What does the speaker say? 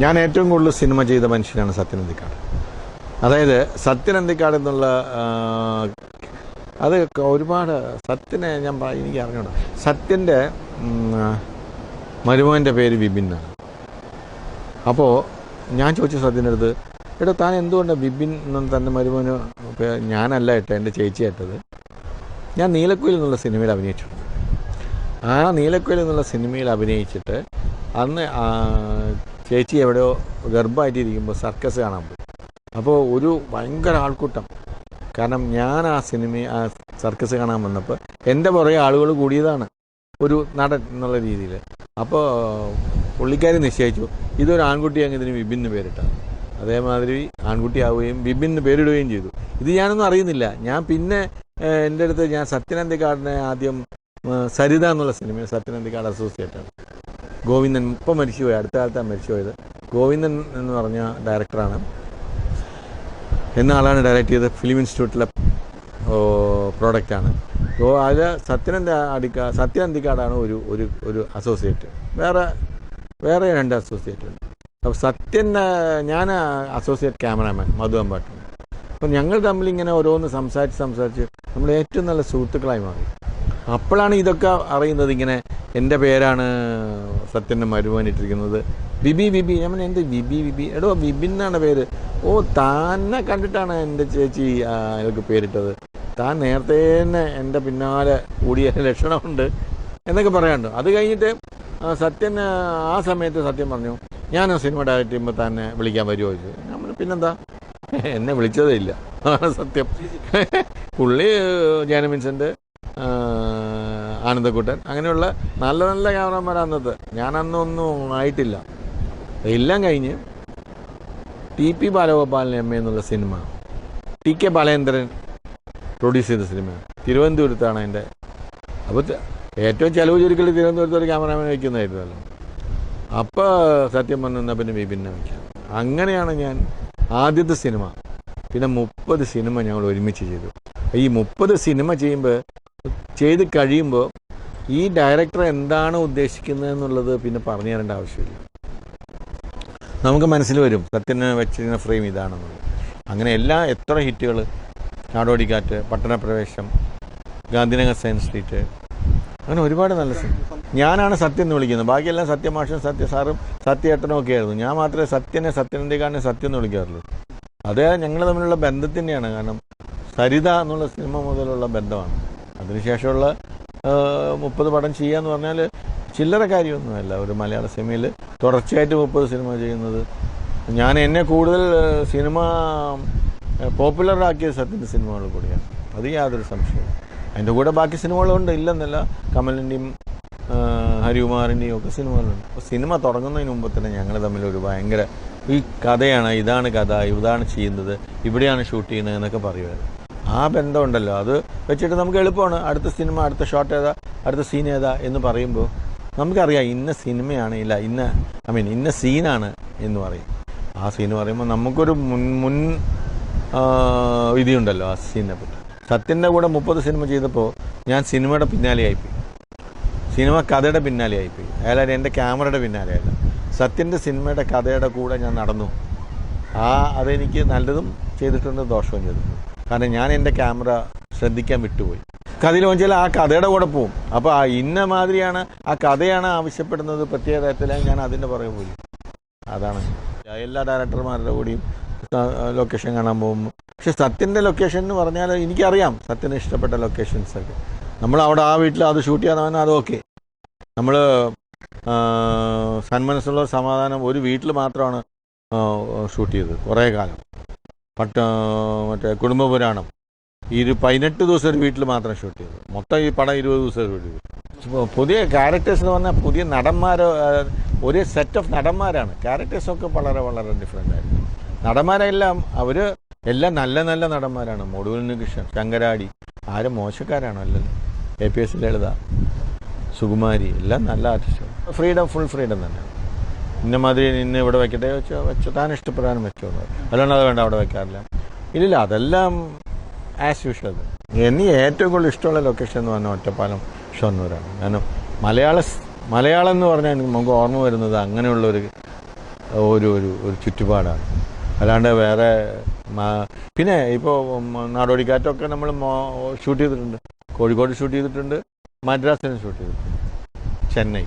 ഞാൻ ഏറ്റവും കൂടുതൽ സിനിമ ചെയ്ത മനുഷ്യനാണ് സത്യൻ അന്തിക്കാട്. അതായത് സത്യൻ അന്തിക്കാട് എന്നുള്ള അത് ഒരുപാട് സത്യനെ എനിക്ക് അറിഞ്ഞൂടാ. സത്യൻ്റെ മരുമകൻ്റെ പേര് വിപിന്നാണ്. അപ്പോൾ ഞാൻ ചോദിച്ചു സത്യൻ്റെ അടുത്ത്, എടാ താൻ എന്തുകൊണ്ടാണ് വിപിൻ എന്നും തൻ്റെ മരുമകന് ഞാനല്ല ഏട്ടാ, എൻ്റെ ചേച്ചിയായിട്ടത്. ഞാൻ നീലക്കുയിൽ എന്നുള്ള സിനിമയിൽ അഭിനയിച്ചിട്ടുണ്ട്. ആ നീലക്കുയിൽ എന്നുള്ള സിനിമയിൽ അഭിനയിച്ചിട്ട് അന്ന് ചേച്ചി എവിടെയോ ഗർഭമായിട്ടിരിക്കുമ്പോൾ സർക്കസ് കാണാൻ പോയി. അപ്പോൾ ഒരു ഭയങ്കര ആൾക്കൂട്ടം. കാരണം ഞാൻ ആ സർക്കസ് കാണാൻ വന്നപ്പോൾ എൻ്റെ പുറകെ ആളുകൾ കൂടിയതാണ്, ഒരു നടൻ എന്നുള്ള രീതിയിൽ. അപ്പോൾ പുള്ളിക്കാരി നിശ്ചയിച്ചു ഇതൊരു ആൺകുട്ടിയാണെങ്കിൽ ഇതിന് വിപിൻ എന്ന് പേരിട്ടാണ്. അതേമാതിരി ആൺകുട്ടിയാവുകയും വിപിൻ എന്ന് പേരിടുകയും ചെയ്തു. ഇത് ഞാനൊന്നും അറിയുന്നില്ല. ഞാൻ പിന്നെ എൻ്റെ അടുത്ത് ഞാൻ സത്യൻ അന്തിക്കാടിനെ ആദ്യം സരിത എന്നുള്ള സിനിമയിൽ സത്യൻ അന്തിക്കാട് അസോസിയേറ്റാണ്. ഗോവിന്ദൻ ഇപ്പം മരിച്ചുപോയി, അടുത്ത കാലത്താണ് മരിച്ചുപോയത്. ഗോവിന്ദൻ എന്ന് പറഞ്ഞ ഡയറക്ടറാണ്. എന്ന ആളാണ് ഡയറക്റ്റ് ചെയ്ത് ഫിലിം ഇൻസ്റ്റിറ്റ്യൂട്ടിലെ പ്രോഡക്റ്റാണ്. അത് സത്യൻ അന്തിക്കാടാണ് ഒരു അസോസിയേറ്റ്. വേറെ 2 അസോസിയേറ്റ് ഉണ്ട്. അപ്പോൾ ഞാൻ അസോസിയേറ്റ് ക്യാമറാമാൻ മധു അമ്പാട്ടുണ്ട്. അപ്പോൾ ഞങ്ങൾ തമ്മിൽ ഇങ്ങനെ ഓരോന്ന് സംസാരിച്ച് നമ്മൾ ഏറ്റവും നല്ല സുഹൃത്തുക്കളായി മാറി. അപ്പോഴാണ് ഇതൊക്കെ അറിയുന്നത്. ഇങ്ങനെ എൻ്റെ പേരാണ് സത്യൻ്റെ മരുമകനിട്ടിരിക്കുന്നത്, ബിബി. ഞാൻ എന്ത് ബിബി എടോ ബിബിൻ എന്നാണ് പേര്. ഓ തന്നെ കണ്ടിട്ടാണ് എൻ്റെ ചേച്ചി അയാൾക്ക് പേരിട്ടത്. താൻ നേരത്തെ തന്നെ എൻ്റെ പിന്നാലെ കൂടിയ ലക്ഷണമുണ്ട് എന്നൊക്കെ പറയാനുണ്ട്. അത് കഴിഞ്ഞിട്ട് സത്യൻ ആ സമയത്ത് സത്യം പറഞ്ഞു, ഞാൻ സിനിമ ഡയറക്റ്റ് ചെയ്യുമ്പോൾ തന്നെ വിളിക്കാൻ വരുമോ ചോദിച്ചു. നമ്മൾ പിന്നെന്താ, എന്നെ വിളിച്ചതേ ഇല്ല, അതാണ് സത്യം. പുള്ളി ജാനവിൻസെൻ്റ്, ആനന്ദക്കുട്ടൻ, അങ്ങനെയുള്ള നല്ല നല്ല ക്യാമറമാർ അന്നത്തെ. ഞാനന്നൊന്നും ആയിട്ടില്ല. എല്ലാം കഴിഞ്ഞ് TP ബാലഗോപാലിൻ്റെ എം എന്നുള്ള സിനിമ TK ബാലേന്ദ്രൻ പ്രൊഡ്യൂസ് ചെയ്ത സിനിമയാണ്. തിരുവനന്തപുരത്താണ് എൻ്റെ. അപ്പോൾ ഏറ്റവും ചിലവ് ചുരുക്കൽ തിരുവനന്തപുരത്ത് ഒരു ക്യാമറാമാൻ വയ്ക്കുന്നതായിരുന്നല്ലോ. അപ്പോൾ സത്യം പറഞ്ഞാൽ പിന്നെ വിപിന്നെ വയ്ക്കാം. അങ്ങനെയാണ് ഞാൻ ആദ്യത്തെ സിനിമ. പിന്നെ 30 സിനിമ ഞങ്ങൾ ഒരുമിച്ച് ചെയ്തു. ഈ 30 സിനിമ ചെയ്ത് കഴിയുമ്പോൾ ഈ ഡയറക്ടർ എന്താണ് ഉദ്ദേശിക്കുന്നത് എന്നുള്ളത് പിന്നെ പറഞ്ഞു തരേണ്ട ആവശ്യമില്ല. നമുക്ക് മനസ്സിൽ വരും സത്യന് വെച്ചിരുന്ന ഫ്രെയിം ഇതാണെന്നുള്ളത്. അങ്ങനെ എത്ര ഹിറ്റുകൾ, നാടോടിക്കാറ്റ്, പട്ടണപ്രവേശം, ഗാന്ധിനഗർ സയൻസ് സ്ട്രീറ്റ്, അങ്ങനെ ഒരുപാട് നല്ല സിനിമ. ഞാനാണ് സത്യം എന്ന് വിളിക്കുന്നത്. ബാക്കിയെല്ലാം സത്യമാഷും സാറും സത്യേട്ടനും ഒക്കെ ആയിരുന്നു. ഞാൻ മാത്രമേ സത്യൻ അന്തിക്കാടിനെ സത്യം എന്ന് വിളിക്കാറുള്ളൂ. അത് ഞങ്ങൾ തമ്മിലുള്ള ബന്ധത്തിൻ്റെയാണ്. കാരണം സരിത എന്നുള്ള സിനിമ മുതലുള്ള ബന്ധമാണ്. അതിനുശേഷമുള്ള 30 പടം ചെയ്യാന്ന് പറഞ്ഞാൽ ചില്ലറ കാര്യമൊന്നുമല്ല. ഒരു മലയാള സിനിമയിൽ തുടർച്ചയായിട്ട് 30 സിനിമ ചെയ്യുന്നത്. എന്നെ കൂടുതൽ സിനിമ പോപ്പുലറാക്കിയത് സത്യൻ്റെ സിനിമകൾ കൂടിയാണ്. അത് യാതൊരു സംശയവും. അതിൻ്റെ കൂടെ ബാക്കി സിനിമകളുണ്ട്, ഇല്ലെന്നല്ല. കമലിൻ്റെയും ഹരികുമാറിൻ്റെയും ഒക്കെ സിനിമകളുണ്ട്. അപ്പോൾ സിനിമ തുടങ്ങുന്നതിന് മുമ്പ് തന്നെ ഞങ്ങൾ തമ്മിലൊരു ഭയങ്കര ഈ കഥയാണ്, ഇതാണ് കഥ, ഇതാണ് ചെയ്യുന്നത്, ഇവിടെയാണ് ഷൂട്ട് ചെയ്യുന്നത് എന്നൊക്കെ പറയുമായിരുന്നു. ആ ബന്ധമുണ്ടല്ലോ, അത് വെച്ചിട്ട് നമുക്ക് എളുപ്പമാണ്. അടുത്ത സിനിമ, അടുത്ത ഷോട്ട് ഏതാ, അടുത്ത സീൻ ഏതാ എന്ന് പറയുമ്പോൾ നമുക്കറിയാം ഇന്ന സിനിമയാണ്, ഇന്ന സീനാണ് എന്ന് പറയും. ആ സീൻ പറയുമ്പോൾ നമുക്കൊരു മുൻ വിധിയുണ്ടല്ലോ ആ സീനിനെ പറ്റി. സത്യൻ്റെ കൂടെ 30 സിനിമ ചെയ്തപ്പോൾ ഞാൻ സിനിമയുടെ പിന്നാലെയായിപ്പോയി, സിനിമ കഥയുടെ പിന്നാലെയായിപ്പോയി. അയാളാരും എൻ്റെ ക്യാമറയുടെ പിന്നാലെയല്ല. സത്യൻ്റെ സിനിമയുടെ കഥയുടെ കൂടെ ഞാൻ നടന്നു. അതെനിക്ക് നല്ലതും ചെയ്തിട്ടുണ്ട്, ദോഷവും ചെയ്തിട്ടുണ്ട്. കാരണം ഞാൻ എൻ്റെ ക്യാമറ ശ്രദ്ധിക്കാൻ വിട്ടുപോയി. കഥയിൽ വെച്ചാൽ ആ കഥയുടെ കൂടെ പോവും. അപ്പോൾ ഇന്ന മാതിരിയാണ്, ആ കഥയാണ് ആവശ്യപ്പെടുന്നത് പ്രത്യേക തരത്തിലാണ്, ഞാൻ അതിൻ്റെ പുറകെ പോയി. അതാണ് എല്ലാ ഡയറക്ടർമാരുടെ കൂടിയും ലൊക്കേഷൻ കാണാൻ പോകുമ്പോൾ. പക്ഷെ സത്യൻ്റെ ലൊക്കേഷൻ എന്ന് പറഞ്ഞാൽ എനിക്കറിയാം സത്യന് ഇഷ്ടപ്പെട്ട ലൊക്കേഷൻസൊക്കെ. നമ്മൾ അവിടെ ആ വീട്ടിൽ അത് ഷൂട്ട് ചെയ്യാൻ പറഞ്ഞാൽ അത് ഓക്കെ. നമ്മൾ സന്മനസ്സുള്ള സമാധാനം ഒരു വീട്ടിൽ മാത്രമാണ് ഷൂട്ട് ചെയ്തത് കുറേ കാലം. മറ്റേ കുടുംബപുരാണം 18 ദിവസം ഒരു വീട്ടിൽ മാത്രം ഷൂട്ട് ചെയ്തത്. മൊത്തം ഈ പടം 20 ദിവസം ഷൂട്ട് ചെയ്തു. പുതിയ ക്യാരക്ടേഴ്സ് എന്ന് പറഞ്ഞാൽ പുതിയ നടന്മാർ, ഒരേ സെറ്റ് ഓഫ് നടന്മാരാണ്. ക്യാരക്ടേഴ്സൊക്കെ വളരെ വളരെ ഡിഫറെൻ്റ് ആയിരുന്നു. നടന്മാരെല്ലാം എല്ലാം നല്ല നല്ല നടന്മാരാണ്. ഒടുവിൽ കൃഷ്ണൻ, ശങ്കരാടി, ആരും മോശക്കാരാണോ? അല്ലല്ലോ. APS ലളിത, സുകുമാരി, എല്ലാം നല്ല ആർട്ടിസ്റ്റുകൾ. ഫുൾ ഫ്രീഡം തന്നെ. ഇന്നമാതിരി ഇന്ന് ഇവിടെ വെക്കട്ടെ വെച്ചോ, താൻ ഇഷ്ടപ്പെടാനും വെച്ചോ, അല്ലാണ്ട് അത് വേണ്ട അവിടെ വെക്കാറില്ല. ഇല്ല, അതെല്ലാം ആസ് യൂഷ്വൽ. എനിക്ക് ഏറ്റവും കൂടുതൽ ഇഷ്ടമുള്ള ലൊക്കേഷൻ എന്ന് പറഞ്ഞാൽ ഒറ്റപ്പാലം, ഷൊർണൂരാണ്. കാരണം മലയാളം എന്ന് പറഞ്ഞാൽ നമുക്ക് ഓർമ്മ വരുന്നത് അങ്ങനെയുള്ളൊരു ഒരു ചുറ്റുപാടാണ്. അല്ലാണ്ട് വേറെ പിന്നെ ഇപ്പോൾ നാടോടിക്കാറ്റൊക്കെ നമ്മൾ ഷൂട്ട് ചെയ്തിട്ടുണ്ട്. കോഴിക്കോട് ഷൂട്ട് ചെയ്തിട്ടുണ്ട്, മദ്രാസിന് ഷൂട്ട് ചെയ്തിട്ടുണ്ട്, ചെന്നൈ.